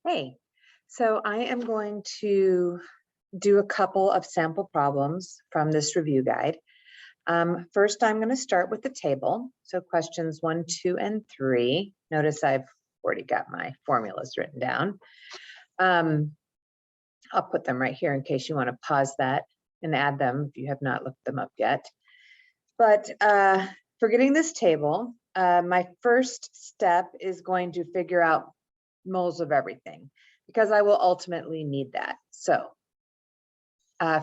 Hey, so I am going to do a couple of sample problems from this review guide. First, I'm going to start with the table. So questions 1, 2, and 3. Notice I've already got my formulas written down. I'll put them right here in case you want to pause that and add them if you have not looked them up yet. But for getting this table, my first step is going to figure out moles of everything, because I will ultimately need that. So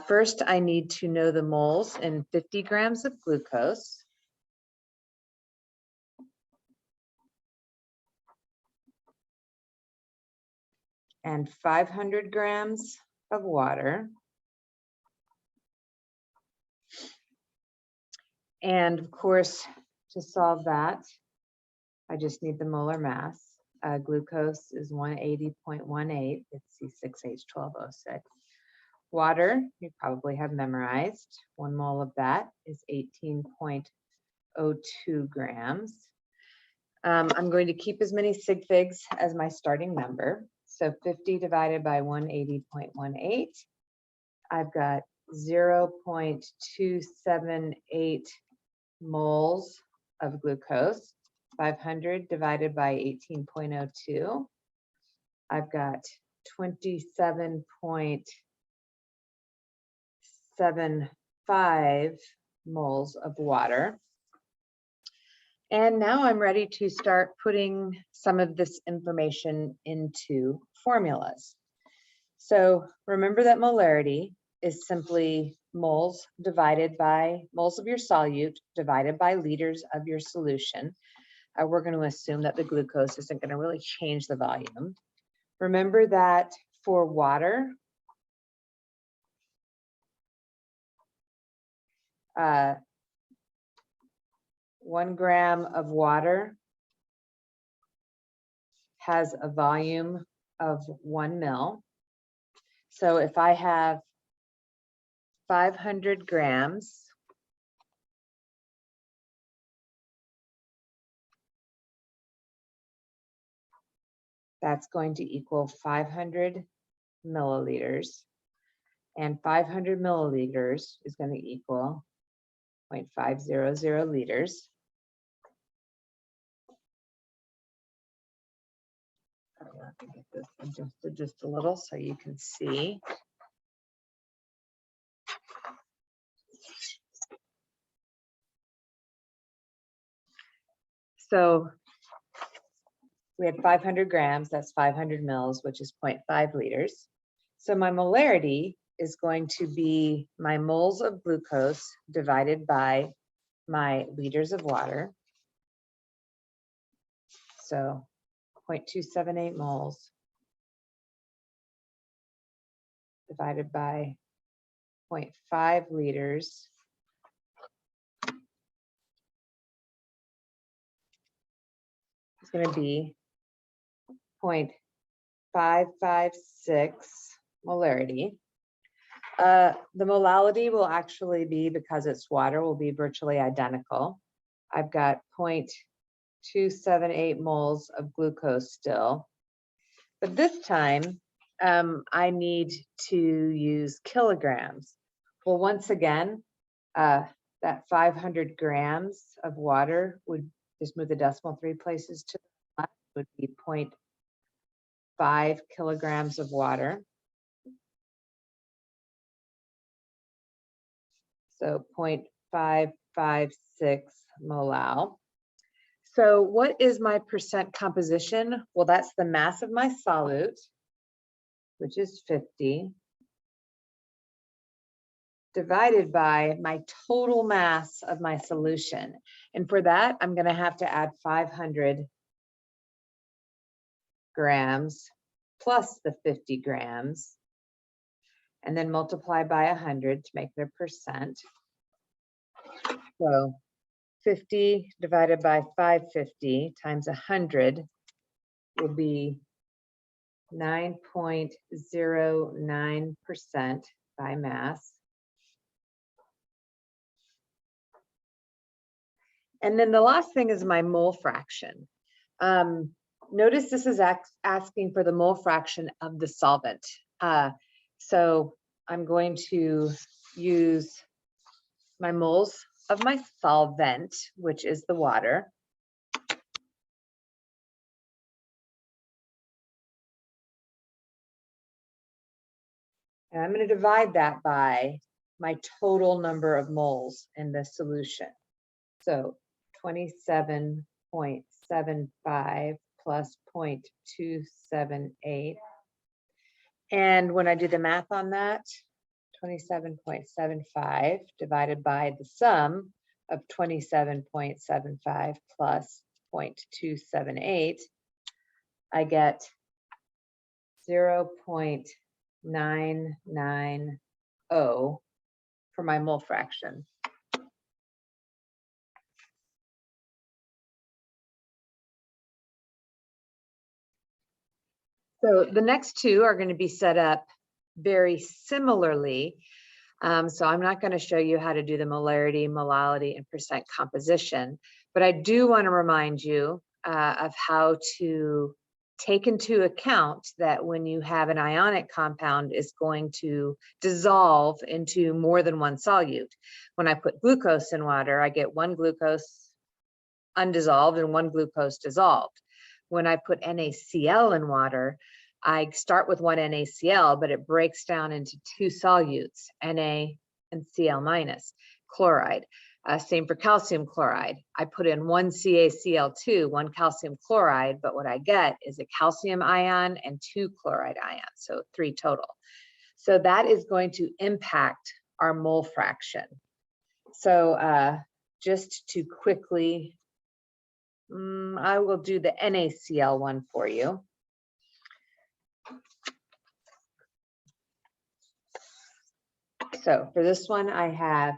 first I need to know the moles in 50 grams of glucose. And 500 grams of water. And of course, to solve that, I just need the molar mass. Glucose is 180.18, it's C6H12O6. Water, you probably have memorized. 1 mole of that is 18.02 grams. I'm going to keep as many sig figs as my starting number. So 50 divided by 180.18, I've got 0.278 moles of glucose. 500 divided by 18.02, I've got 27.75 moles of water. And now I'm ready to start putting some of this information into formulas. So remember that molarity is simply moles divided by moles of your solute divided by liters of your solution. We're going to assume that the glucose isn't going to really change the volume. Remember that for water, 1 gram of water has a volume of 1 ml. So if I have 500 grams that's going to equal 500 milliliters, and 500 milliliters is going to equal 0.500 liters. I'm going to get this adjusted just a little so you can see. So we had 500 grams, that's 500 mils, which is 0.5 liters. So my molarity is going to be my moles of glucose divided by my liters of water. So 0.278 moles divided by 0.5 liters is going to be 0.556 molarity. The molality will actually be, because it's water, will be virtually identical. I've got 0.278 moles of glucose still. But this time, I need to use kilograms. Well, once again, that 500 grams of water would just move the decimal 3 places to the left, would be 0.5 kilograms of water. So 0.556 molal. So what is my percent composition? Well, that's the mass of my solute, which is 50, divided by my total mass of my solution. And for that, I'm going to have to add 500 grams plus the 50 grams, and then multiply by 100 to make it a percent. So 50 divided by 550 times 100 will be 9.09% by mass. And then the last thing is my mole fraction. notice this is asking for the mole fraction of the solvent. So I'm going to use my moles of my solvent, which is the water. And I'm going to divide that by my total number of moles in the solution. So 27.75 plus 0.278. And when I do the math on that, 27.75 divided by the sum of 27.75 plus 0.278, I get 0.990 for my mole fraction. So the next two are going to be set up very similarly. So I'm not going to show you how to do the molarity, molality, and percent composition, but I do want to remind you of how to take into account that when you have an ionic compound, is going to dissolve into more than one solute. When I put glucose in water, I get one glucose undissolved and one glucose dissolved. When I put NaCl in water, I start with one NaCl, but it breaks down into two solutes, Na and Cl minus, chloride. Same for calcium chloride. I put in one CaCl2, one calcium chloride, but what I get is a calcium ion and two chloride ions, so 3 total. So that is going to impact our mole fraction. So just to quickly, I will do the NaCl one for you. So for this one, I have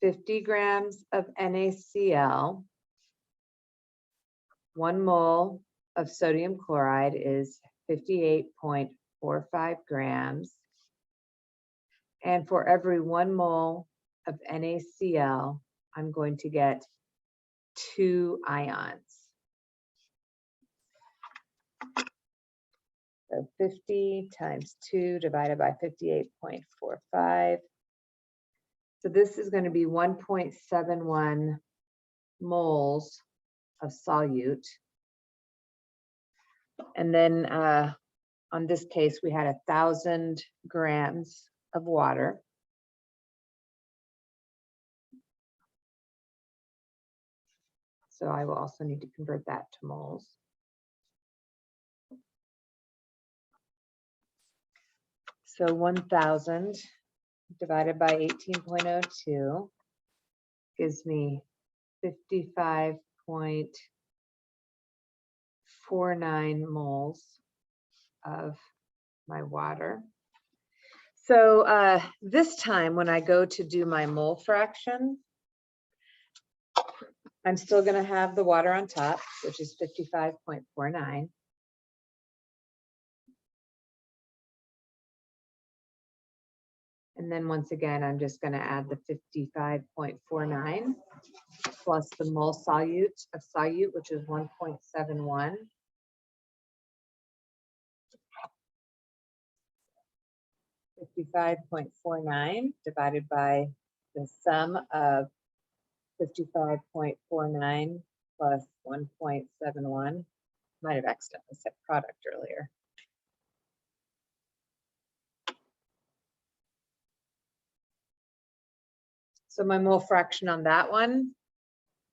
50 grams of NaCl. 1 mole of sodium chloride is 58.45 grams. And for every 1 mole of NaCl, I'm going to get 2 ions. So 50 times 2 divided by 58.45. So this is going to be 1.71 moles of solute. And then on this case, we had 1,000 grams of water. So I will also need to convert that to moles. So 1,000 divided by 18.02 gives me 55.49 moles of my water. So this time when I go to do my mole fraction, I'm still going to have the water on top, which is 55.49. And then once again, I'm just going to add the 55.49 plus the mole solute of solute, which is 1.71. $55.49 divided by the sum of 55.49 plus 1.71. Might have accidentally said product earlier. So my mole fraction on that one,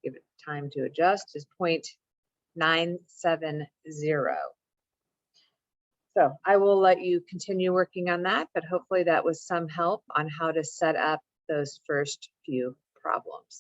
give it time to adjust, is 0.970. So I will let you continue working on that, but hopefully that was some help on how to set up those first few problems.